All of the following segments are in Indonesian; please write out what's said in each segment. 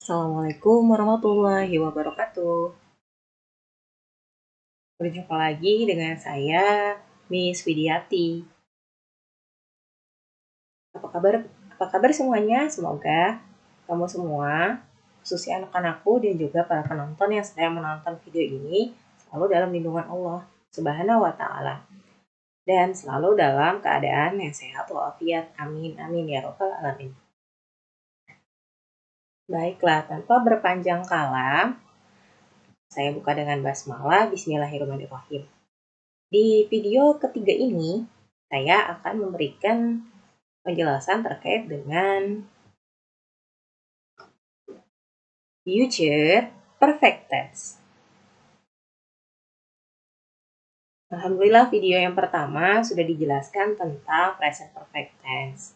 Assalamualaikum warahmatullahi wabarakatuh. Berjumpa lagi dengan saya, Miss Widiati. Apa kabar? Apa kabar semuanya? Semoga kamu semua, khususnya anak-anakku dan juga para penonton yang sedang menonton video ini, selalu dalam lindungan Allah Subhanahu wa Ta'ala. Dan selalu dalam keadaan yang sehat walafiat. Amin, amin ya Rabbal Alamin. Baiklah, tanpa berpanjang kala, saya buka dengan basmalah. Bismillahirrahmanirrahim. Di video ketiga ini, saya akan memberikan penjelasan terkait dengan future perfect tense. Alhamdulillah, video yang pertama sudah dijelaskan tentang present perfect tense.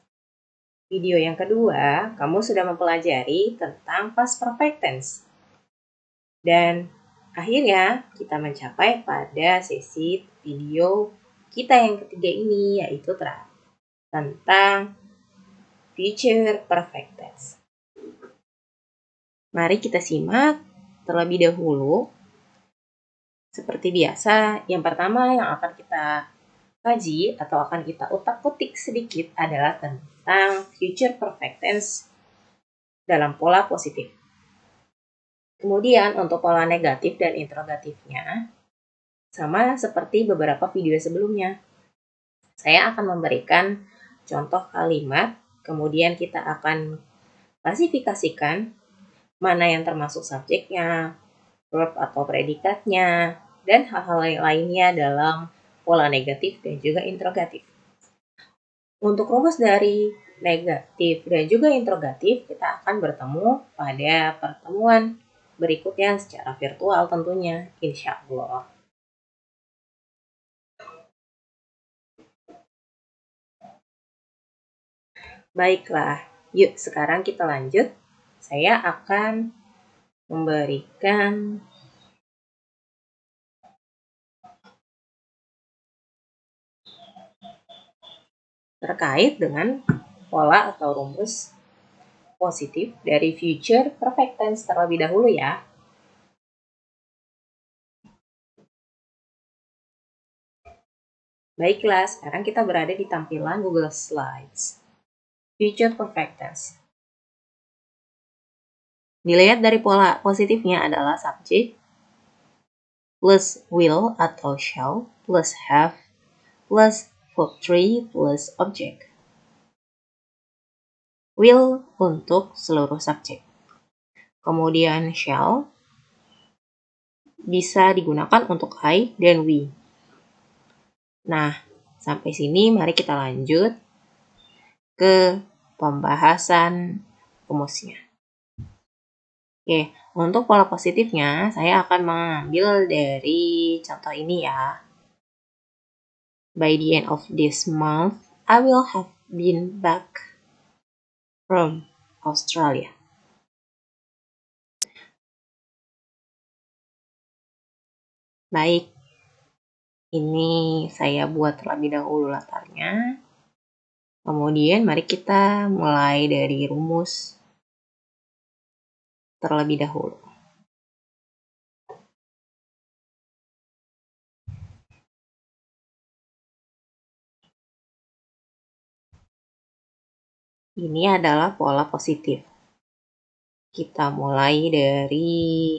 Video yang kedua, kamu sudah mempelajari tentang past perfect tense. Dan akhirnya kita mencapai pada sesi video kita yang ketiga ini, yaitu tentang future perfect tense. Mari kita simak terlebih dahulu. Seperti biasa, yang pertama yang akan kita kaji atau akan kita utak-utik sedikit adalah tentang future perfect tense dalam pola positif. Kemudian untuk pola negatif dan interrogatifnya, sama seperti beberapa video sebelumnya. Saya akan memberikan contoh kalimat, kemudian kita akan klasifikasikan mana yang termasuk subjeknya, verb atau predikatnya, dan hal-hal lainnya dalam pola negatif dan juga interrogatif. Untuk rumus dari negatif dan juga interrogatif, kita akan bertemu pada pertemuan berikutnya secara virtual tentunya, insya Allah. Baiklah, yuk sekarang kita lanjut. Saya akan memberikan terkait dengan pola atau rumus positif dari future perfect tense terlebih dahulu ya. Baiklah, sekarang kita berada di tampilan Google Slides. Future perfect tense. Dilihat dari pola positifnya adalah subject plus will atau shall plus have plus verb 3 plus object. Will untuk seluruh subjek. Kemudian shall bisa digunakan untuk I dan we. Nah, sampai sini mari kita lanjut ke pembahasan rumusnya. Oke, untuk pola positifnya saya akan mengambil dari contoh ini ya. By the end of this month, I will have been back from Australia. Baik, ini saya buat terlebih dahulu latarnya. Kemudian mari kita mulai dari rumus terlebih dahulu. Ini adalah pola positif. Kita mulai dari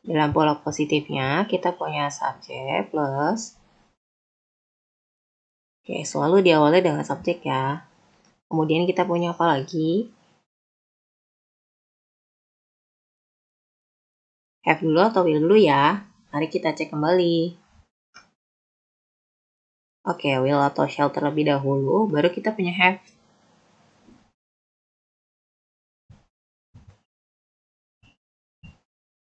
dalam pola positifnya kita punya subjek plus. Oke, selalu diawali dengan subjek ya. Kemudian kita punya apa lagi? Have dulu atau will dulu ya. Mari kita cek kembali. Oke, will atau shall terlebih dahulu, baru kita punya have.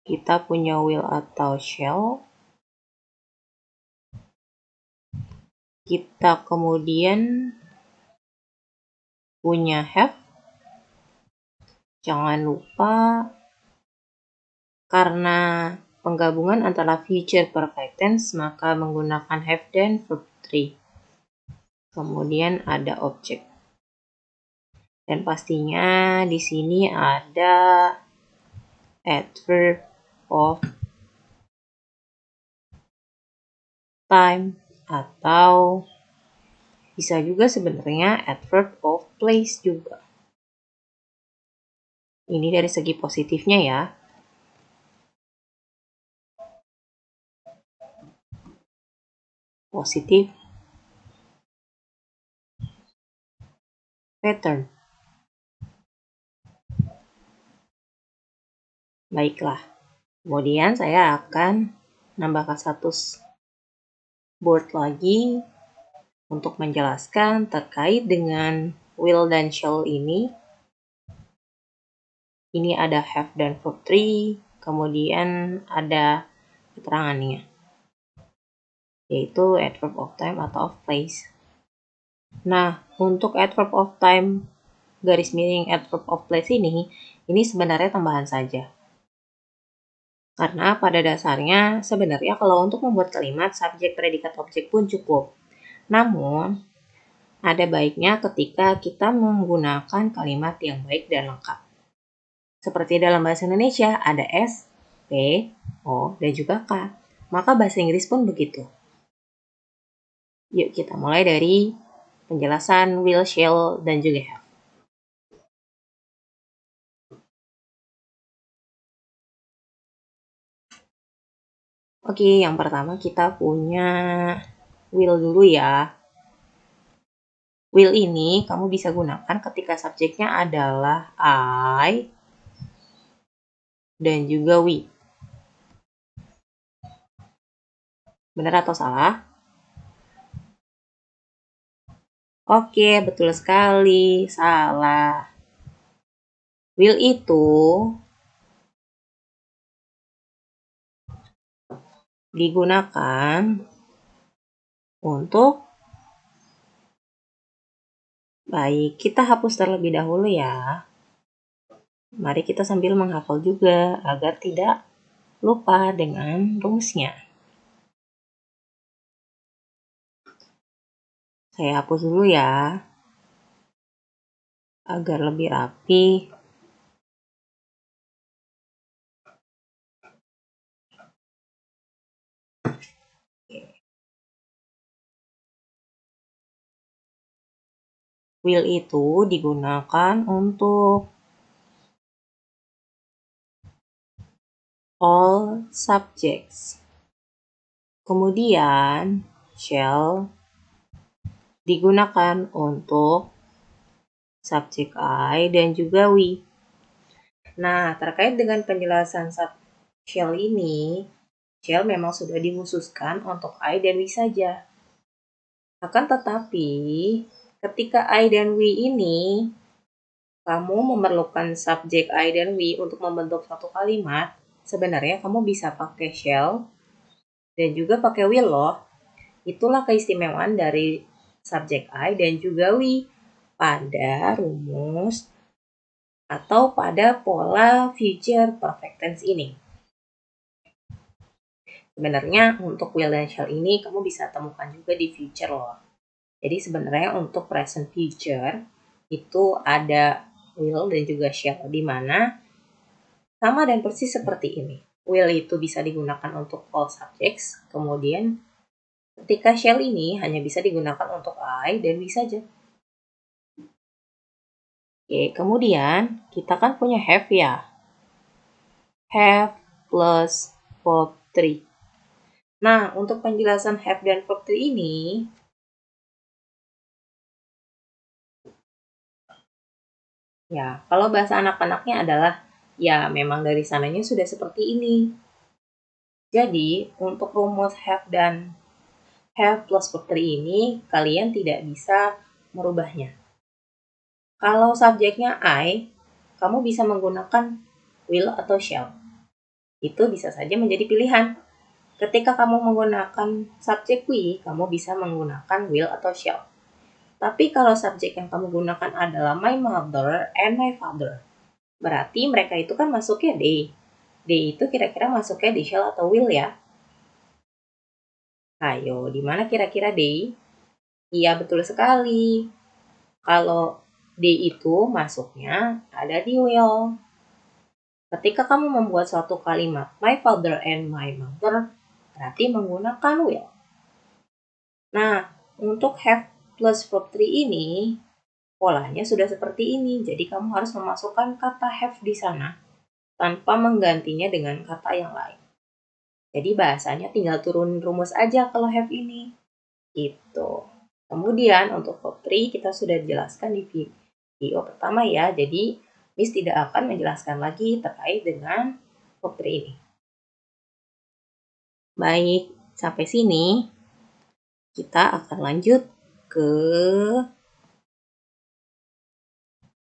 Kita punya will atau shall. Kita kemudian punya have. Jangan lupa karena penggabungan antara future perfect tense maka menggunakan have dan verb 3. Kemudian ada objek. Dan pastinya di sini ada adverb of time atau bisa juga sebenarnya adverb of place juga. Ini dari segi positifnya ya. Positif pattern. Baiklah. Kemudian saya akan nambahkan satu board lagi untuk menjelaskan terkait dengan will dan shall ini. Ini ada have dan verb 3, kemudian ada keterangannya, yaitu adverb of time atau of place. Nah, untuk adverb of time garis miring adverb of place ini sebenarnya tambahan saja. Karena pada dasarnya sebenarnya kalau untuk membuat kalimat subjek, predikat, objek pun cukup. Namun, ada baiknya ketika kita menggunakan kalimat yang baik dan lengkap. Seperti dalam bahasa Indonesia ada S, P, O, dan juga K. Maka bahasa Inggris pun begitu. Yuk kita mulai dari penjelasan will, shall, dan juga have. Oke, yang pertama kita punya will dulu ya. Will ini kamu bisa gunakan ketika subjeknya adalah I dan juga we. Benar atau salah? Oke, betul sekali. Salah. Will itu digunakan untuk baik, kita hapus terlebih dahulu ya. Mari kita sambil menghafal juga agar tidak lupa dengan rumusnya. Saya hapus dulu ya, agar lebih rapi. Will itu digunakan untuk all subjects. Kemudian shall digunakan untuk subjek I dan juga we. Nah, terkait dengan penjelasan shall ini, shall memang sudah dikhususkan untuk I dan we saja. Akan tetapi, ketika I dan we ini, kamu memerlukan subjek I dan we untuk membentuk satu kalimat, sebenarnya kamu bisa pakai shall dan juga pakai will loh. Itulah keistimewaan dari subjek I dan juga we pada rumus atau pada pola future perfect tense ini. Sebenarnya untuk will dan shall ini kamu bisa temukan juga di future loh. Jadi sebenarnya untuk present future itu ada will dan juga shall, di mana sama dan persis seperti ini. Will itu bisa digunakan untuk all subjects, kemudian ketika shall ini hanya bisa digunakan untuk I dan we saja. Oke, kemudian kita kan punya have ya. Have plus verb 3. Nah, untuk penjelasan have dan verb 3 ini, ya, kalau bahasa anak-anaknya adalah, ya memang dari sananya sudah seperti ini. Jadi, untuk rumus have dan have plus verb 3 ini, kalian tidak bisa merubahnya. Kalau subjeknya I, kamu bisa menggunakan will atau shall. Itu bisa saja menjadi pilihan. Ketika kamu menggunakan subjek we, kamu bisa menggunakan will atau shall. Tapi kalau subjek yang kamu gunakan adalah my mother and my father, berarti mereka itu kan masuknya they. They itu kira-kira masuknya di shall atau will ya? Ayo, di mana kira-kira they? Iya, betul sekali. Kalau D itu masuknya ada di will. Ketika kamu membuat suatu kalimat my father and my mother, berarti menggunakan will. Nah, untuk have plus verb 3 ini, polanya sudah seperti ini. Jadi kamu harus memasukkan kata have di sana tanpa menggantinya dengan kata yang lain. Jadi bahasanya tinggal turun rumus aja kalau have ini. Gitu. Kemudian untuk verb 3 kita sudah jelaskan di video pertama ya. Jadi Miss tidak akan menjelaskan lagi terkait dengan verb 3 ini. Baik, sampai sini kita akan lanjut ke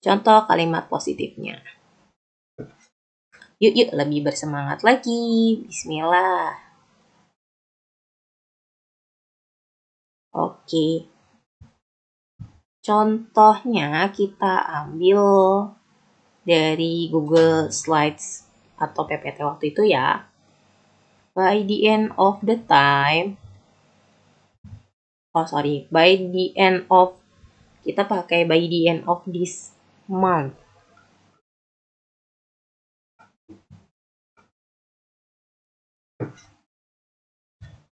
contoh kalimat positifnya. Yuk lebih bersemangat lagi. Bismillah. Oke. Contohnya kita ambil dari Google Slides atau PPT waktu itu ya. By the end of the time, by the end of, kita pakai by the end of this month.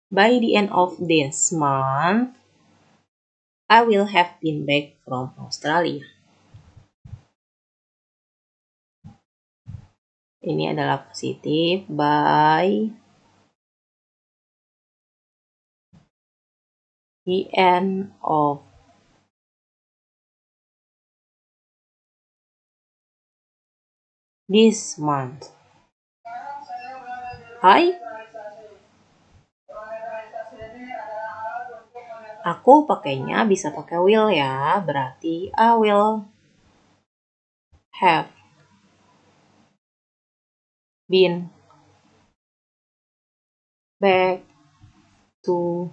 By the end of this month, I will have been back from Australia. Ini adalah positif by the end of this month. Hai. Aku pakainya bisa pakai will ya, berarti I will have been back to,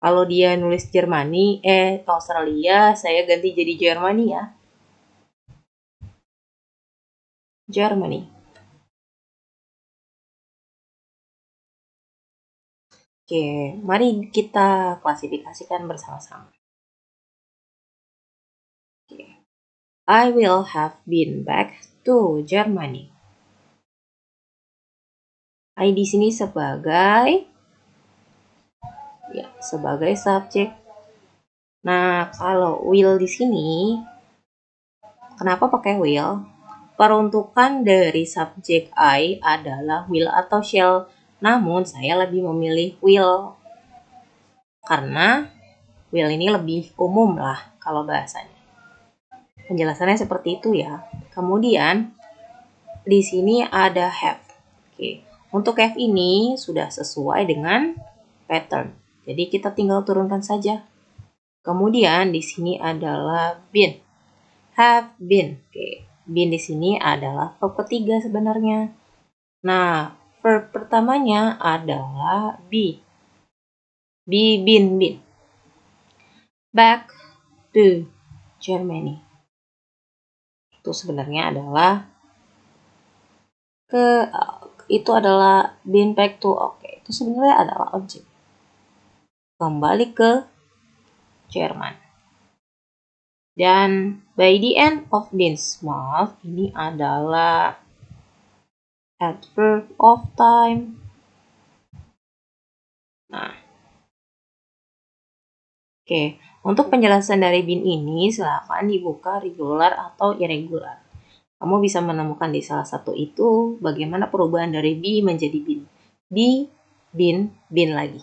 kalau dia nulis Germany, Australia, saya ganti jadi Germany ya. Germany. Oke, mari kita klasifikasikan bersama-sama. Oke. I will have been back to Germany. I di sini sebagai subjek. Nah, kalau will di sini, kenapa pakai will? Peruntukan dari subjek I adalah will atau shall. Namun, saya lebih memilih will. Karena will ini lebih umum lah kalau bahasanya. Penjelasannya seperti itu ya. Kemudian, di sini ada have. Oke. Untuk have ini sudah sesuai dengan pattern. Jadi kita tinggal turunkan saja. Kemudian di sini adalah been. Have been. Oke. Been di sini adalah verb ketiga sebenarnya. Nah, verb pertamanya adalah be. Been. Back to Germany. Itu sebenarnya adalah been back to. Oke, itu sebenarnya adalah objek. Kembali ke Jerman. Dan by the end of this month, ini adalah adverb of time. Nah, oke. Untuk penjelasan dari been ini, silakan dibuka regular atau irregular. Kamu bisa menemukan di salah satu itu bagaimana perubahan dari be menjadi been. Be, been lagi.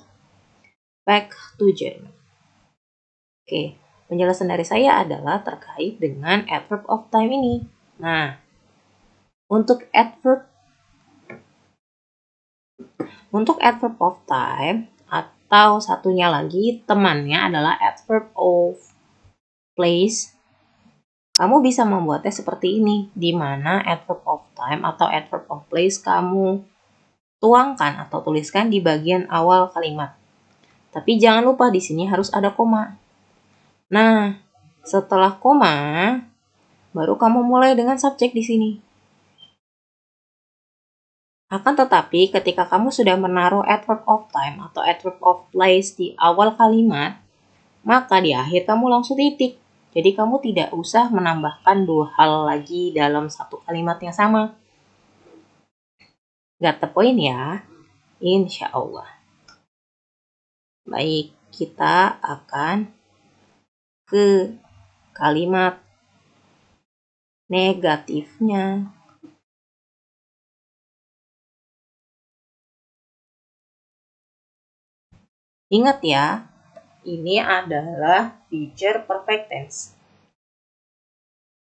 Back to German. Oke. Penjelasan dari saya adalah terkait dengan adverb of time ini. Nah, untuk adverb of time atau satunya lagi temannya adalah adverb of place. Kamu bisa membuatnya seperti ini, di mana adverb of time atau adverb of place kamu tuangkan atau tuliskan di bagian awal kalimat. Tapi jangan lupa di sini harus ada koma. Nah, setelah koma, baru kamu mulai dengan subjek di sini. Akan tetapi, ketika kamu sudah menaruh adverb of time atau adverb of place di awal kalimat, maka di akhir kamu langsung titik. Jadi kamu tidak usah menambahkan 2 hal lagi dalam satu kalimat yang sama. Got the point ya? Insya Allah. Baik, kita akan ke kalimat negatifnya. Ingat ya, ini adalah future perfect tense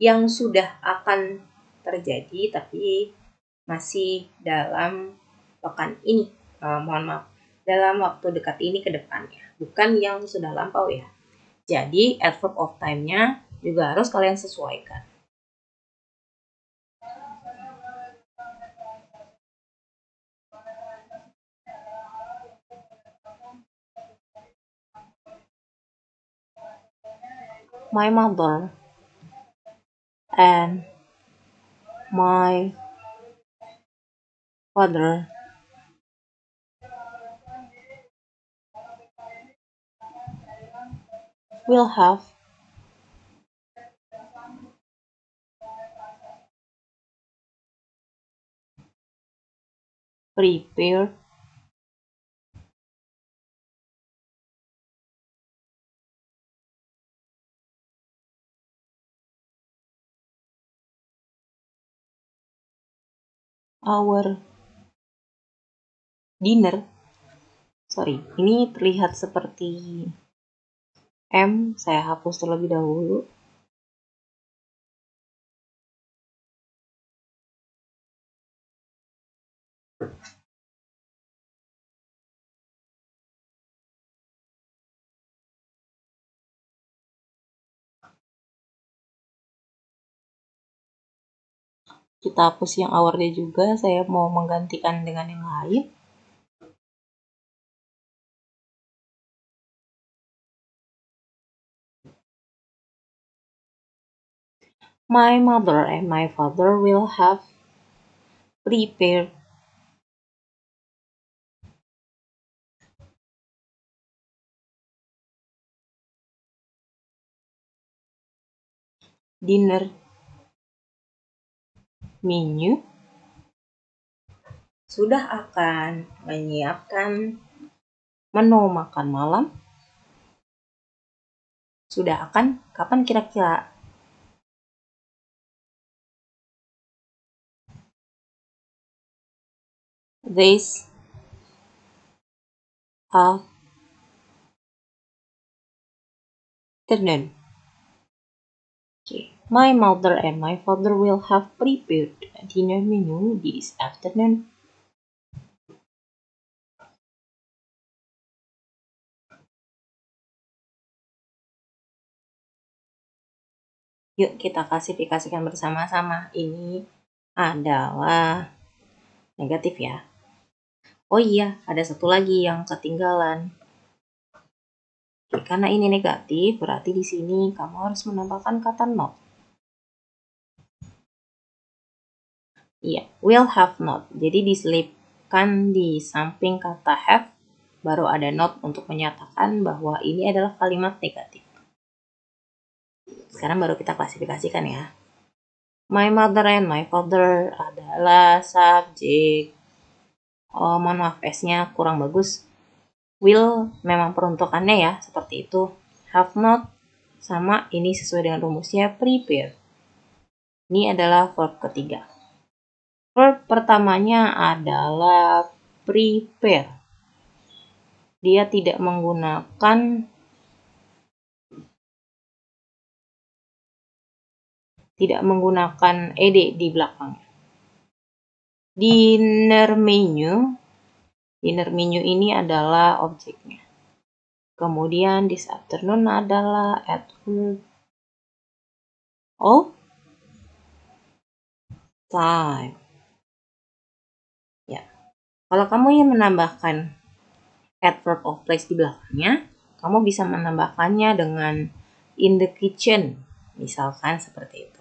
yang sudah akan terjadi tapi masih dalam pekan ini. Mohon maaf, dalam waktu dekat ini ke depannya, bukan yang sudah lampau ya. Jadi adverb of time-nya juga harus kalian sesuaikan. My mother and my father will have prepared our dinner. Sorry, ini terlihat seperti M, saya hapus terlebih dahulu. Kita hapus yang our-nya juga, saya mau menggantikan dengan yang lain. My mother and my father will have prepared dinner menu. Sudah akan menyiapkan menu makan malam. Sudah akan, kapan kira-kira? This afternoon. Okay. My mother and my father will have prepared a dinner menu this afternoon. Yuk kita klasifikasikan bersama-sama. Ini adalah negatif ya. Oh iya, ada satu lagi yang ketinggalan. Karena ini negatif, berarti di sini kamu harus menambahkan kata not. Iya, will have not. Jadi diselipkan di samping kata have, baru ada not untuk menyatakan bahwa ini adalah kalimat negatif. Sekarang baru kita klasifikasikan ya. My mother and my father adalah subjek. Oh, mohon maaf, S-nya kurang bagus. Will memang peruntukannya ya, seperti itu. Have not, sama ini sesuai dengan rumusnya prepare. Ini adalah verb ketiga. Verb pertamanya adalah prepare. Dia tidak menggunakan ed di belakangnya. Dinner menu ini adalah objeknya. Kemudian this afternoon adalah adverb of time. Ya. Kalau kamu yang menambahkan adverb of place di belakangnya, kamu bisa menambahkannya dengan in the kitchen, misalkan seperti itu.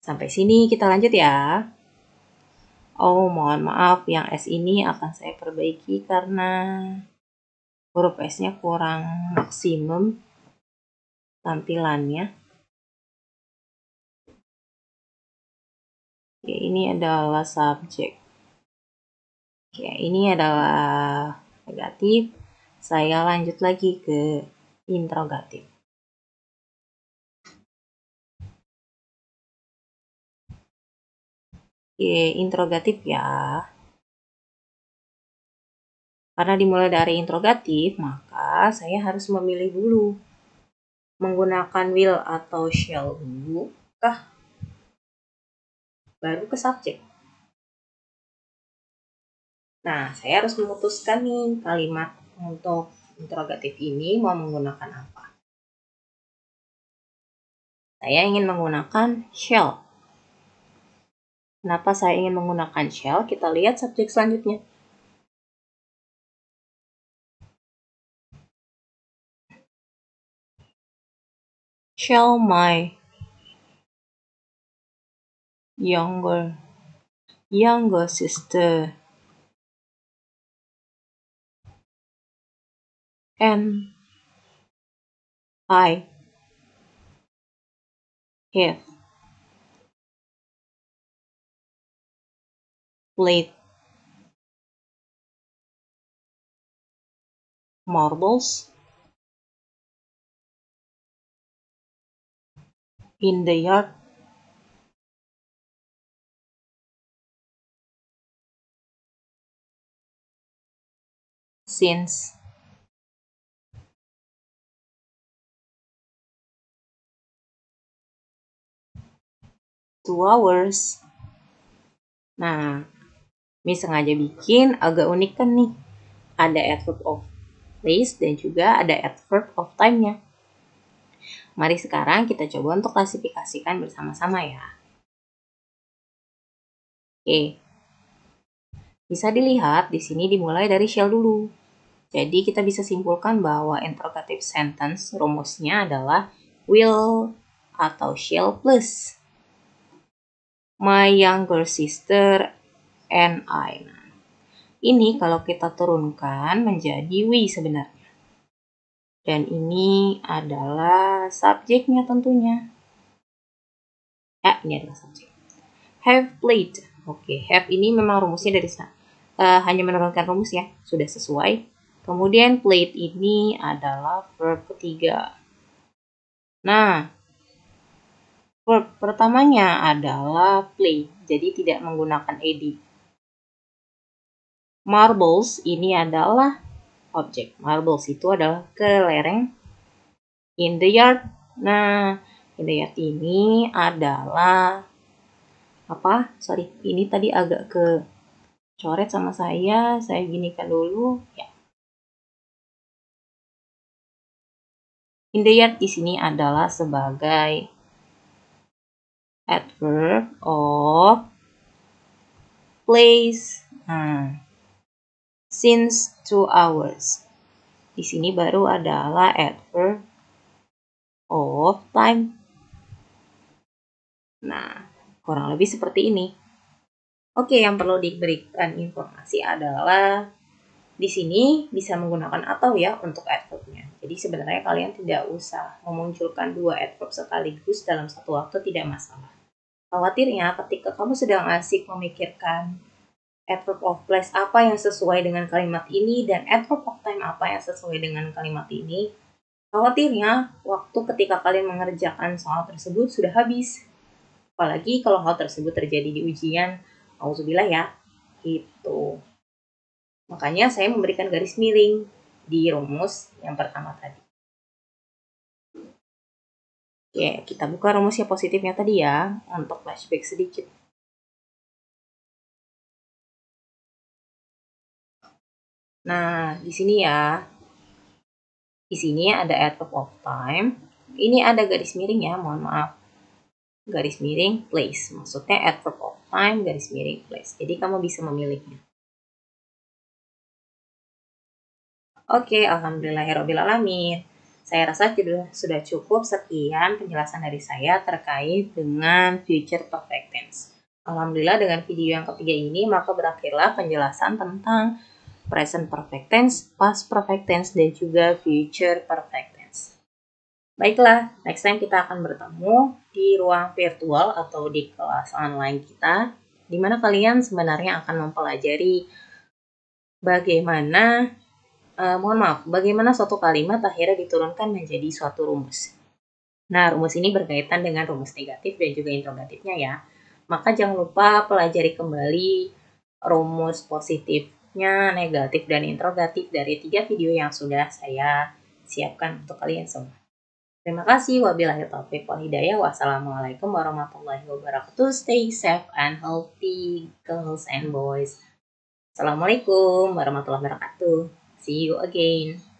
Sampai sini kita lanjut ya. Oh, mohon maaf, yang S ini akan saya perbaiki karena huruf S-nya kurang maksimum. tampilannya. Oke, ini adalah subjek. Oke, ini adalah negatif. Saya lanjut lagi ke interrogatif. Oke, interrogatif ya. Karena dimulai dari interrogatif, maka saya harus memilih dulu. Menggunakan will atau shall dulu kah? Baru ke subjek. Nah, saya harus memutuskan nih kalimat untuk interrogatif ini mau menggunakan apa. Saya ingin menggunakan shall. Kenapa saya ingin menggunakan shall? Kita lihat subjek selanjutnya. Shall my younger sister and I have played marbles in the yard since two hours. Nah, Miss sengaja bikin agak unik kan nih. Ada adverb of place dan juga ada adverb of time-nya. Mari sekarang kita coba untuk klasifikasikan bersama-sama ya. Oke. Bisa dilihat di sini dimulai dari shall dulu. Jadi kita bisa simpulkan bahwa interrogative sentence rumusnya adalah will atau shall plus my younger sister and I. Nah, ini kalau kita turunkan menjadi we sebenarnya. Dan ini adalah subjeknya tentunya. Ini adalah subjek. Have played. Oke, have ini memang rumusnya dari sana. Hanya menurunkan rumus ya, sudah sesuai. Kemudian played ini adalah verb ketiga. Nah, verb pertamanya adalah play, jadi tidak menggunakan ed. Marbles ini adalah objek. Marbles itu adalah kelereng. In the yard. Nah, in the yard ini adalah apa? Sorry, ini tadi agak kecoret sama saya ginikan dulu ya. In the yard di sini adalah sebagai adverb of place. Since 2 hours. Di sini baru adalah adverb of time. Nah, kurang lebih seperti ini. Oke, yang perlu diberikan informasi adalah di sini bisa menggunakan atau ya untuk adverbnya. Jadi sebenarnya kalian tidak usah memunculkan dua adverb sekaligus dalam satu waktu, tidak masalah. Khawatirnya ketika kamu sedang asik memikirkan adverb of place apa yang sesuai dengan kalimat ini dan adverb of time apa yang sesuai dengan kalimat ini, khawatirnya waktu ketika kalian mengerjakan soal tersebut sudah habis. Apalagi kalau hal tersebut terjadi di ujian, auzubillah ya, gitu. Makanya saya memberikan garis miring di rumus yang pertama tadi. Oke, kita buka rumus yang positifnya tadi ya, untuk flashback sedikit. Nah, di sini ya. Di sini ada adverb of time. Ini ada garis miring ya, mohon maaf. Garis miring place. Maksudnya adverb of time, garis miring place. Jadi kamu bisa memilihnya. Oke, alhamdulillahirrahmanirrahim. Saya rasa sudah cukup sekian penjelasan dari saya terkait dengan future perfect tense. Alhamdulillah dengan video yang ketiga ini maka berakhirlah penjelasan tentang present perfect tense, past perfect tense, dan juga future perfect tense. Baiklah, next time kita akan bertemu di ruang virtual atau di kelas online kita, di mana kalian sebenarnya akan mempelajari bagaimana, bagaimana suatu kalimat akhirnya diturunkan menjadi suatu rumus. Nah, rumus ini berkaitan dengan rumus negatif dan juga interogatifnya ya. Maka jangan lupa pelajari kembali rumus positifnya, negatif, dan interogatif dari 3 video yang sudah saya siapkan untuk kalian semua. Terima kasih. Wabillahi taufiq wal hidayah. Wassalamualaikum warahmatullahi wabarakatuh. Stay safe and healthy, girls and boys. Assalamualaikum warahmatullahi wabarakatuh. See you again.